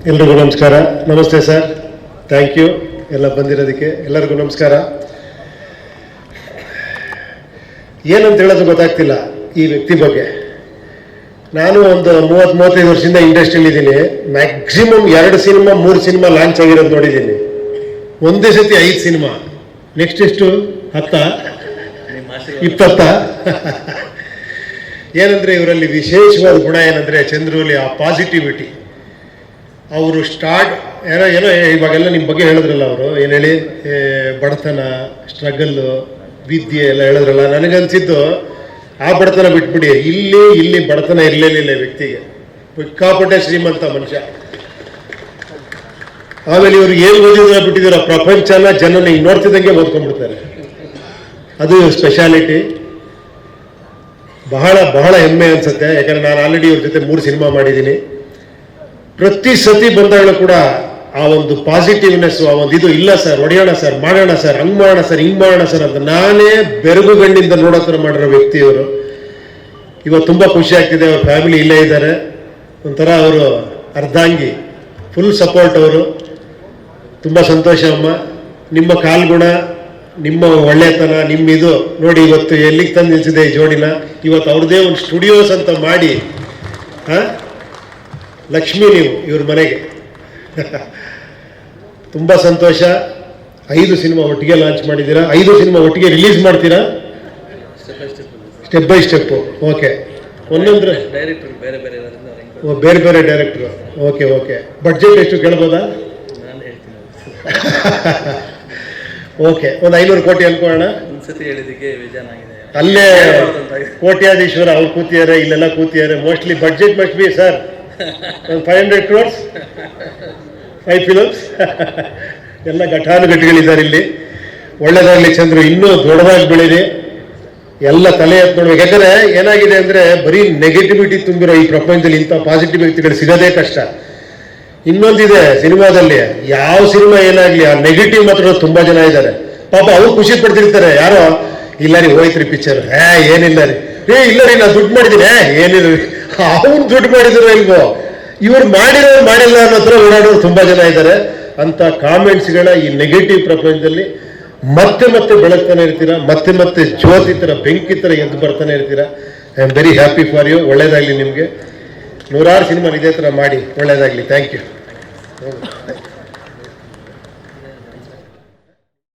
ಎಲ್ರಿಗೂ ನಮಸ್ಕಾರ. ನಮಸ್ತೆ ಸರ್, ಥ್ಯಾಂಕ್ ಯು ಎಲ್ಲ ಬಂದಿರೋದಕ್ಕೆ. ಎಲ್ಲರಿಗೂ ನಮಸ್ಕಾರ. ಏನಂತ ಹೇಳೋದು ಗೊತ್ತಾಗ್ತಿಲ್ಲ ಈ ವ್ಯಕ್ತಿ ಬಗ್ಗೆ. ನಾನು ಒಂದು 30-35 ವರ್ಷದಿಂದ ಇಂಡಸ್ಟ್ರಿಯಲ್ಲಿ ಇದ್ದೀನಿ. ಮ್ಯಾಕ್ಸಿಮಮ್ 2 ಸಿನಿಮಾ 3 ಸಿನಿಮಾ ಲಾಂಚ್ ಆಗಿರೋದು ನೋಡಿದ್ದೀನಿ. ಒಂದೇ ಸತಿ 5 ಸಿನಿಮಾ. ನೆಕ್ಸ್ಟ್ ಎಷ್ಟು 10 20 ಏನಂದರೆ ಇವರಲ್ಲಿ ವಿಶೇಷವಾದ ಗುಣ ಏನಂದರೆ ಚಂದ್ರಲ್ಲಿ ಆ ಪಾಸಿಟಿವಿಟಿ. ಅವರು ಸ್ಟಾರ್ಟ್ ಏನೋ ಇವಾಗೆಲ್ಲ ನಿಮ್ಮ ಬಗ್ಗೆ ಹೇಳಿದ್ರಲ್ಲ, ಅವರು ಏನು ಹೇಳಿ ಬಡತನ, ಸ್ಟ್ರಗಲ್ಲು, ವಿದ್ಯೆ ಎಲ್ಲ ಹೇಳಿದ್ರಲ್ಲ. ನನಗನ್ಸಿದ್ದು ಆ ಬಡತನ ಬಿಟ್ಬಿಡಿ, ಇಲ್ಲಿ ಬಡತನ ಇರಲಿಲ್ಲ ವ್ಯಕ್ತಿಗೆ. ಸಿಕ್ಕಾಪಟ್ಟೆ ಶ್ರೀಮಂತ ಮನುಷ್ಯ. ಆಮೇಲೆ ಇವರು ಏನು ಓದಿದ್ರೆ ಬಿಟ್ಟಿದ್ದೀರ, ಪ್ರಪಂಚನ ಜನನ ಈಗ ನೋಡ್ತಿದ್ದಂಗೆ ಓದ್ಕೊಂಡ್ಬಿಡ್ತಾರೆ. ಅದು ಸ್ಪೆಷಾಲಿಟಿ. ಬಹಳ ಬಹಳ ಹೆಮ್ಮೆ ಅನ್ಸುತ್ತೆ. ಯಾಕಂದರೆ ನಾನು ಆಲ್ರೆಡಿ ಇವ್ರ ಜೊತೆ 3 ಸಿನಿಮಾ ಮಾಡಿದ್ದೀನಿ. ಪ್ರತಿ ಸತಿ ಬಂದಾಗಲೂ ಕೂಡ ಆ ಒಂದು ಪಾಸಿಟಿವ್ನೆಸ್, ಆ ಒಂದು ಇದು ಇಲ್ಲ ಸರ್, ಹೊಡೆಯೋಣ ಸರ್, ಮಾಡೋಣ ಸರ್, ಹಂಗೆ ಮಾಡೋಣ ಸರ್, ಹಿಂಗೆ ಮಾಡೋಣ ಸರ್ ಅಂತ ನಾನೇ ಬೆರಗು ಗಣ್ಣಿಂದ ನೋಡೋ ಥರ ಮಾಡಿರೋ ವ್ಯಕ್ತಿ ಇವರು. ಇವತ್ತು ತುಂಬ ಖುಷಿ ಆಗ್ತಿದೆ. ಅವ್ರ ಫ್ಯಾಮಿಲಿ ಇಲ್ಲೇ ಇದ್ದಾರೆ. ಒಂಥರ ಅವರು ಅರ್ಧಾಂಗಿ, ಫುಲ್ ಸಪೋರ್ಟ್ ಅವರು. ತುಂಬ ಸಂತೋಷ ಅಮ್ಮ. ನಿಮ್ಮ ಕಾಲ್ಗುಣ, ನಿಮ್ಮ ಒಳ್ಳೆತನ, ನಿಮ್ಮ ಇದು ನೋಡಿ ಇವತ್ತು ಎಲ್ಲಿಗೆ ತಂದು ನಿಲ್ಸಿದೆ ಈ ಜೋಡಿನ. ಇವತ್ತು ಅವ್ರದ್ದೇ ಒಂದು ಸ್ಟುಡಿಯೋಸ್ ಅಂತ ಮಾಡಿ ಲಕ್ಷ್ಮಿ ನೀವು ಇವ್ರ ಮನೆಗೆ. ತುಂಬ ಸಂತೋಷ. 5 ಸಿನಿಮಾ ಒಟ್ಟಿಗೆ ಲಾಂಚ್ ಮಾಡಿದ್ದೀರಾ, 5 ಸಿನಿಮಾ ಒಟ್ಟಿಗೆ ರಿಲೀಸ್ ಮಾಡ್ತೀರಾ, ಸ್ಟೆಪ್ ಬೈ ಸ್ಟೆಪ್ಪು. ಓಕೆ, ಒಂದೊಂದ್ರೆ ಬೇರೆ ಬೇರೆ ಡೈರೆಕ್ಟ್ರು. ಓಕೆ. ಬಡ್ಜೆಟ್ ಎಷ್ಟು ಕೇಳ್ಬೋದಾ? ಓಕೆ, ಒಂದು 500 ಕೋಟಿ ಅನ್ಕೋಣ. ಅಲ್ಲೇ ಕೋಟ್ಯಾಧೀಶ್ವರ ಅವ್ರು ಕೂತಿದ್ದಾರೆ, ಇಲ್ಲೆಲ್ಲ ಕೂತಿದ್ದಾರೆ. Mostly budget must be sir 500 crores 5 films. ಎಲ್ಲ ಘಟಾನುಘಟಿಗಳಿದ್ದಾರೆ ಇಲ್ಲಿ. ಒಳ್ಳೆದಾಗಲಿ ಚಂದ್ರು, ಇನ್ನೂ ದೊಡ್ಡದಾಗಿ ಬೆಳೀರಿ. ಎಲ್ಲ ತಲೆ ಎತ್ತು ನೋಡ್ಬೇಕು. ಯಾಕಂದರೆ ಏನಾಗಿದೆ ಅಂದರೆ ಬರೀ ನೆಗೆಟಿವಿಟಿ ತುಂಬಿರೋ ಈ ಪ್ರಪಂಚದಲ್ಲಿ ಇಂಥ ಪಾಸಿಟಿವ್ ವ್ಯಕ್ತಿಗಳು ಸಿಗೋದೇ ಕಷ್ಟ. ಇನ್ನೊಂದಿದೆ ಸಿನಿಮಾದಲ್ಲಿ, ಯಾವ ಸಿನಿಮಾ ಏನಾಗಲಿ ಆ ನೆಗೆಟಿವ್ ಮಾತ್ರ ತುಂಬ ಜನ ಇದ್ದಾರೆ. ಪಾಪ ಅವ್ರು ಖುಷಿ ಪಡ್ತಿರ್ತಾರೆ. ಯಾರೋ ಇಲ್ಲ ರೀ ಹೋಯ್ತ್ರಿ ಪಿಕ್ಚರ್, ಏನಿಲ್ಲ ರೀ, ಇಲ್ಲ ರೀ ನಾನು ದುಡ್ಡು ಮಾಡಿದ್ದೀನಿ, ಏನಿಲ್ಲ ರೀ, ಅವ್ನು ದುಡ್ಡು ಮಾಡಿದ್ರು ಇಲ್ವೋ, ಇವ್ರು ಮಾಡಿಲ್ಲ ಅನ್ನೋ ಹತ್ರ ಓಡಾಡೋರು ತುಂಬ ಜನ ಇದ್ದಾರೆ. ಅಂತ ಕಾಮೆಂಟ್ಸ್ಗಳ ಈ ನೆಗೆಟಿವ್ ಪ್ರಪಂಚದಲ್ಲಿ ಮತ್ತೆ ಬೆಳಗ್ತಾನೆ ಇರ್ತೀರಾ, ಮತ್ತೆ ಜ್ಯೋತಿ ಥರ ಬೆಂಕಿ ಥರ ಎದ್ದು ಬರ್ತಾನೆ ಇರ್ತೀರಾ. I am very happy for you. ಒಳ್ಳೇದಾಗಲಿ ನಿಮಗೆ. 100 ಸಿನಿಮಾ ಇದೇ ಥರ ಮಾಡಿ. ಒಳ್ಳೇದಾಗಲಿ. Thank you.